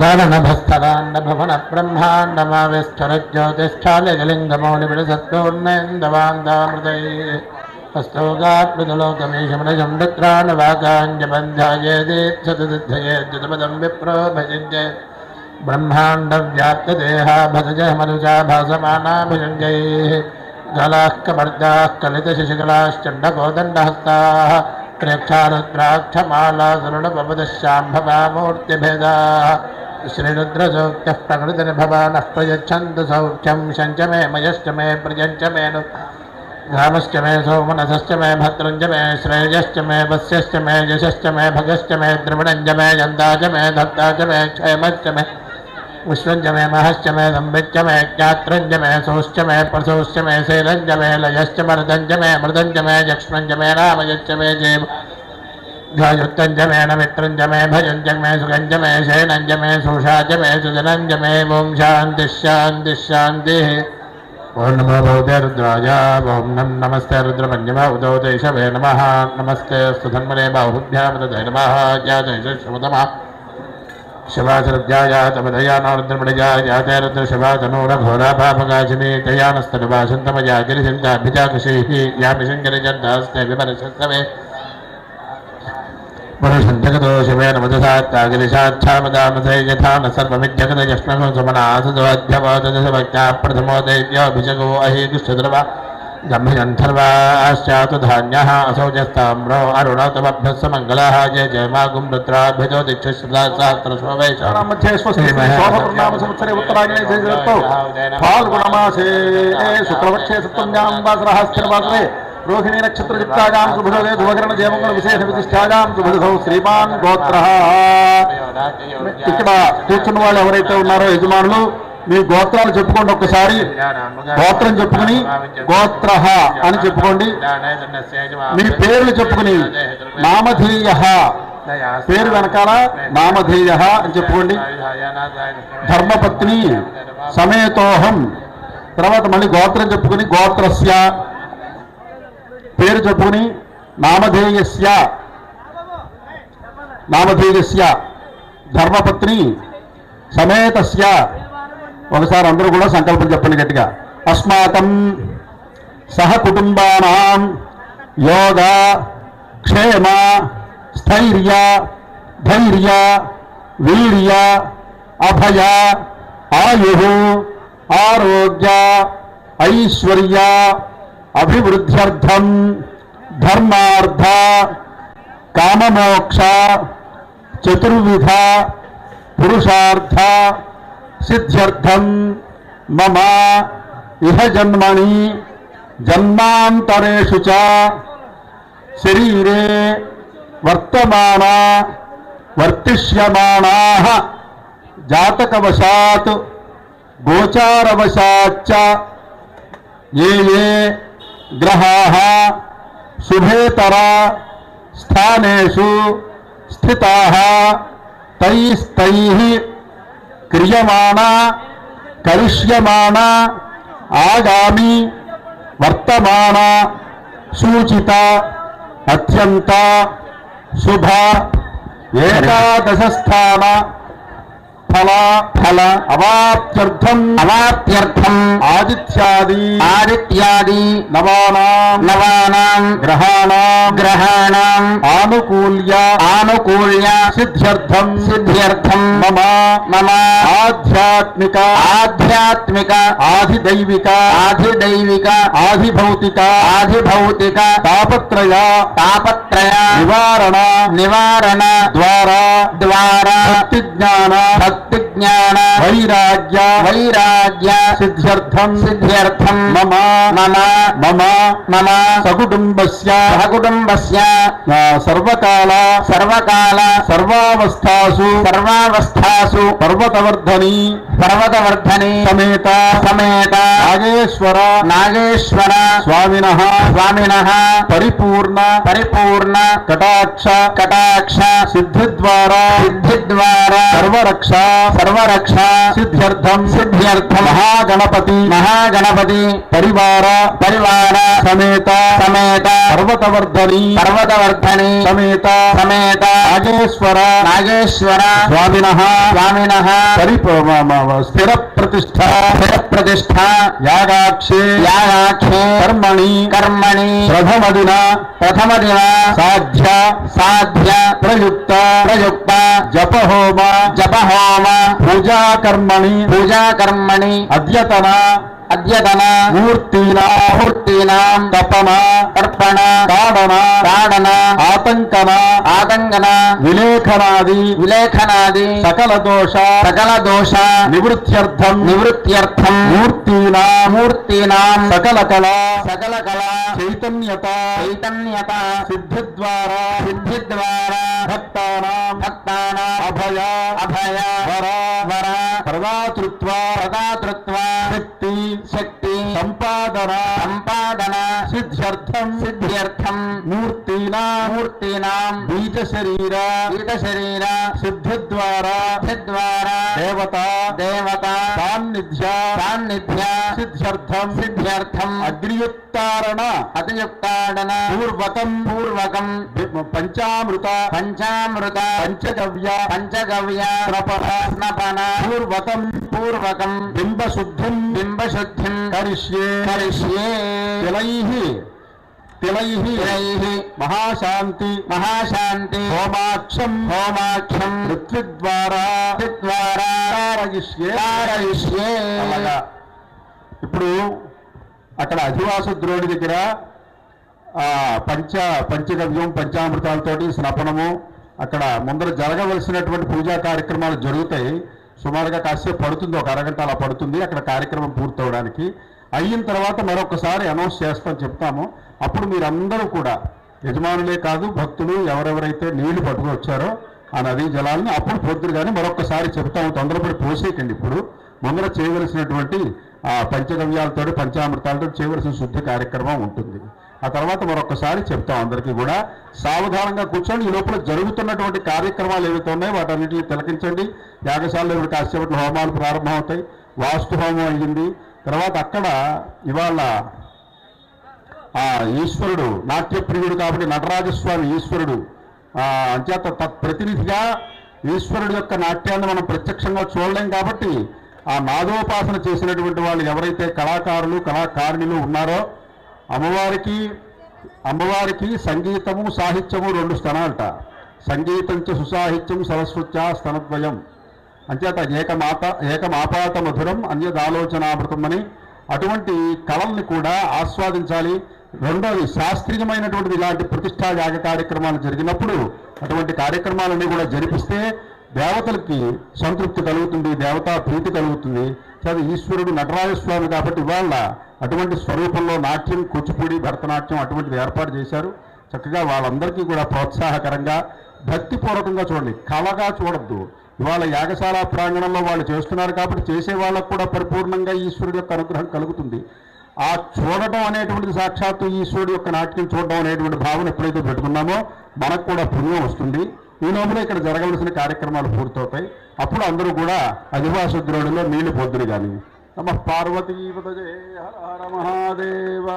दानभस्तरान्नभवनब्रह्माण्डमाविष्ठरज्योतिष्ठालिजलिङ्गमौलिविडसत्तोर्नेन्दवान्दामृतैः हस्तोगात्मजलोकमीशमनजम्बित्राणवागाञ्जबन्धायेदेच्छतसिद्धयेद्युतपदं विप्रो भजिञ्जे ब्रह्माण्डव्याप्तदेहा भजजः मनुजा भासमाना भुजङ्गैः गलाः कपर्दाः कलितशशिकलाश्चण्डकोदण्डहस्ताः प्रेक्षारुद्राक्षमाला सरुणपवदश्याम्भवामूर्तिभेदाः श्रीरुद्रसूक्तः प्रकृतिर्भवानः प्रयच्छन्तु सौख्यं शञ्च मे मयश्च मे प्रियञ्च मे नु रामश्च मे सोमनसश्च मे भद्रञ्च मे श्रेयश्च मे वस्यश्च मे यशश्च मे भगश्च मे द्रविणञ्च मे यन्दाच मे धत्ताच मे क्षेमश्च मे विश्वञ्च मे महश्च मे संविच्च मे ज्ञात्रञ्च मे सोश्च मे प्रसोश्च मे शैलञ्च मे लयश्च मर्दञ्च मे मृदञ्च मे यक्ष्मञ्च मे रामयश्च मे जैव ध्वयुक्तञ्च मे नमित्रञ्च मे भजञ्च मे सुगञ्च मे शयनञ्च मे सुषाच मे सुजनञ्च मे ॐ शान्तिः शान्तिः शान्तिः ॐ नमो भगवते रुद्राय ॐ नमस्ते रुद्रमन्यमा उदौ देशवे नमः नमस्ते सुधन्मने बाहुभ्यां तदे नमः जयशमतमः शिवाचरुद्याय तमदया रुद्रमणिजाय ते रुद्रशिवातनूरघोरापापकाशिनी तयानस्तनुवासन्तमया गिरिशन्ताभिजाकुशीः यामिशङ्करिजन्तास्ते विमर्शस्तवे पुरुषन्तगतो शिवेन मदसात्तागिरिशाच्छामदामसे यथा न सर्वमिज्जगदयष्णो सुमनासदोऽध्यवोदशभक्त्या प्रथमो दैव्योऽभिषगो अहीदुष्टद्रवा गम्भीरन्थर्वाश्चातु धान्यः असौजस्ताम्रो अरुणोतमभ्यः मङ्गलः जय जय मा गुंरुद्राभ्यजो दीक्षितसहस्रशोभैश्मध्ये स्वस्ति उत्तरायणे फाल्गुणमासे शुक्लपक्षे सप्तम्यां वासरः स्थिरवासरे रोहिणी नक्षत्रयुक्तायां शुभदे ध्रुवकरण जयमंगल विशेष विशिष्टायां शुभदौ శ్రీమాన్ గోత్రః ఇక్కడ కూర్చున్న వాళ్ళు ఎవరైతే ఉన్నారో యజమానులు మీ గోత్రాలు చెప్పుకోండి ఒక్కసారి గోత్రం చెప్పుకుని గోత్రః అని చెప్పుకోండి మీ పేర్లు చెప్పుకుని నామధేయః పేరు వెనకాల నామధేయః అని చెప్పుకోండి ధర్మపత్ని సమేతోహం తర్వాత మళ్ళీ గోత్రం చెప్పుకుని గోత్రస్య పేరు చెప్పుకుని నామధేయస్య ధర్మపత్ని సమేతస్య ఒకసారి అందరూ కూడా సంకల్పం చెప్పండి గట్టిగా అస్మాకం సహ కుటుంబానాం యోగ క్షేమ స్థైర్య ధైర్య వీర్య అభయ ఆయు ఆరోగ్య ఐశ్వర్య అభివృద్ధ్యర్థం ధర్మార్థ కామమోక్ష చతుర్విధ పురుషార్థ సిద్ధ్యర్థం మమ ఇహ జన్మని జన్మాంతరేషు చ శరీరే వర్తమాన వర్తిష్యమానాః జాతకవశాత్ గోచారవశాచ్చ ఏ ఏ గ్రహాः శుభేతర స్థానేషు స్థితాः తైస్తైః క్రియమాణ కరిష్యమాణ ఆగామి వర్తమాన సూచిత అత్యంత శుభ ఏకాదశ స్థాన ఫల అవాప్త్యర్థం ఆదిత్యాది నవానాం గ్రహాణాం ఆనుకూల్య సిద్ధ్యర్థం మమ ఆధ్యాత్మిక ఆధిదైవిక ఆధిభౌతిక తాపత్రయ నివారణ ద్వారా భక్తి జ్ఞాన వైరాగ్య సిద్ధ్యర్థం మమ సకుటుంబస్య సర్వకాల సర్వావస్థాసు పర్వతవర్ధని సమేత నాగేశ్వర స్వామినః పరిపూర్ణ కటాక్ష సిద్ధిద్వారా సర్వరక్ష సర్వరక్ష సిద్ధ్యర్థం మహాగణపతి పరివార సమేత పర్వతవర్ధని సమేత నాగేశ్వర స్వామినః స్థిర ప్రతిష్ఠ యాగాక్షే కర్మణి ప్రథమదిన సాధ్య ప్రయుక్త జపహోమ పూజాకర్మణి అద్యతన మూర్తీనాం తర్పణ తాడన ఆతంకన విలేఖనాది సకల దోష నివృత్త్యర్థం మూర్తీనాం సకల కళ చైతన్యత సిద్ధిద్వారా భక్తానాం అభయ వర ప్రదాతృత్వ శక్తి సంపాదన సిద్ధ్యర్థం మూర్తీనాం బీజ శరీర సిద్ధిద్వారా దేవత సాన్నిధ్య సిద్ధ్యర్థం అగ్నియుక్తారణ పూర్వకం పంచామృత పంచగవ్య స్నపన పూర్వకం బింబశుద్ధిం కరిష్యే తిలైః మహాశాంతి హోమాక్షం ఋత్విద్వారా కారయిష్యే. ఇప్పుడు అక్కడ అధివాస ద్రోణి దగ్గర పంచగవ్యం పంచామృతాలతోటి స్నపనము అక్కడ ముందర జరగవలసినటువంటి పూజా కార్యక్రమాలు జరుగుతాయి. సుమారుగా కాసేపు పడుతుంది, ఒక అరగంట అలా పడుతుంది అక్కడ కార్యక్రమం పూర్తవడానికి. అయిన తర్వాత మరొకసారి అనౌన్స్ చెప్తాము. అప్పుడు మీరందరూ కూడా యజమానులే కాదు భక్తులు ఎవరెవరైతే నీళ్లు పట్టుకు వచ్చారో ఆ నదీ జలాలను అప్పుడు పొద్దురు కానీ మరొకసారి చెప్తాము. తొందరపడి పోసేయకండి. ఇప్పుడు ముందర చేయవలసినటువంటి పంచగవ్యాలతో పంచామృతాలతో చేయవలసిన శుద్ధి కార్యక్రమం ఉంటుంది. ఆ తర్వాత మరొకసారి చెప్తాం. అందరికీ కూడా సావధానంగా కూర్చొని ఈ లోపల జరుగుతున్నటువంటి కార్యక్రమాలు ఏవైతే ఉన్నాయో వాటన్నిటిని తిలకించండి. యాగశాలలో ఇప్పుడు కాసేపట్లో హోమాలు ప్రారంభమవుతాయి. వాస్తు హోమం అయ్యింది. తర్వాత అక్కడ ఇవాళ ఈశ్వరుడు నాట్యప్రియుడు కాబట్టి నటరాజస్వామి ఈశ్వరుడు అంచేత తత్ప్రతినిధిగా ఈశ్వరుడు యొక్క నాట్యాన్ని మనం ప్రత్యక్షంగా చూడలేం కాబట్టి ఆ నాదోపాసన చేసినటువంటి వాళ్ళు ఎవరైతే కళాకారులు కళాకారిణులు ఉన్నారో అమ్మవారికి సంగీతము సాహిత్యము 2 స్తనాలట. సంగీతంచ సుసాహిత్యం సరస్వత్యా స్తనద్వయం. అంచేత ఏకమాపాత మధురం అన్యదాలోచనామృతం అని అటువంటి కళల్ని కూడా ఆస్వాదించాలి. రెండోది శాస్త్రీయమైనటువంటిది ఇలాంటి ప్రతిష్టా యాగ కార్యక్రమాలు జరిగినప్పుడు అటువంటి కార్యక్రమాలన్నీ కూడా జరిపిస్తే దేవతలకి సంతృప్తి కలుగుతుంది, దేవతా ప్రీతి కలుగుతుంది. చదువు ఈశ్వరుడు నటరాజస్వామి కాబట్టి ఇవాళ అటువంటి స్వరూపంలో నాట్యం, కూచిపూడి, భరతనాట్యం అటువంటిది ఏర్పాటు చేశారు. చక్కగా వాళ్ళందరికీ కూడా ప్రోత్సాహకరంగా భక్తిపూర్వకంగా చూడండి, కళగా చూడొద్దు. ఇవాళ యాగశాల ప్రాంగణంలో వాళ్ళు చేస్తున్నారు కాబట్టి చేసే వాళ్ళకు కూడా పరిపూర్ణంగా ఈశ్వరుడు యొక్క అనుగ్రహం కలుగుతుంది. ఆ చూడటం అనేటువంటిది సాక్షాత్తు ఈశ్వరుడు యొక్క నాట్యం చూడడం అనేటువంటి భావన ఎప్పుడైతే పెట్టుకున్నామో మనకు కూడా పుణ్యం వస్తుంది. ఈ లోపల ఇక్కడ జరగవలసిన కార్యక్రమాలు పూర్తవుతాయి. అప్పుడు అందరూ కూడా అధివాసద్రోణిలో నీళ్లు పొద్దురు కానీ నమః పార్వతీపతయే హర హర మహాదేవ.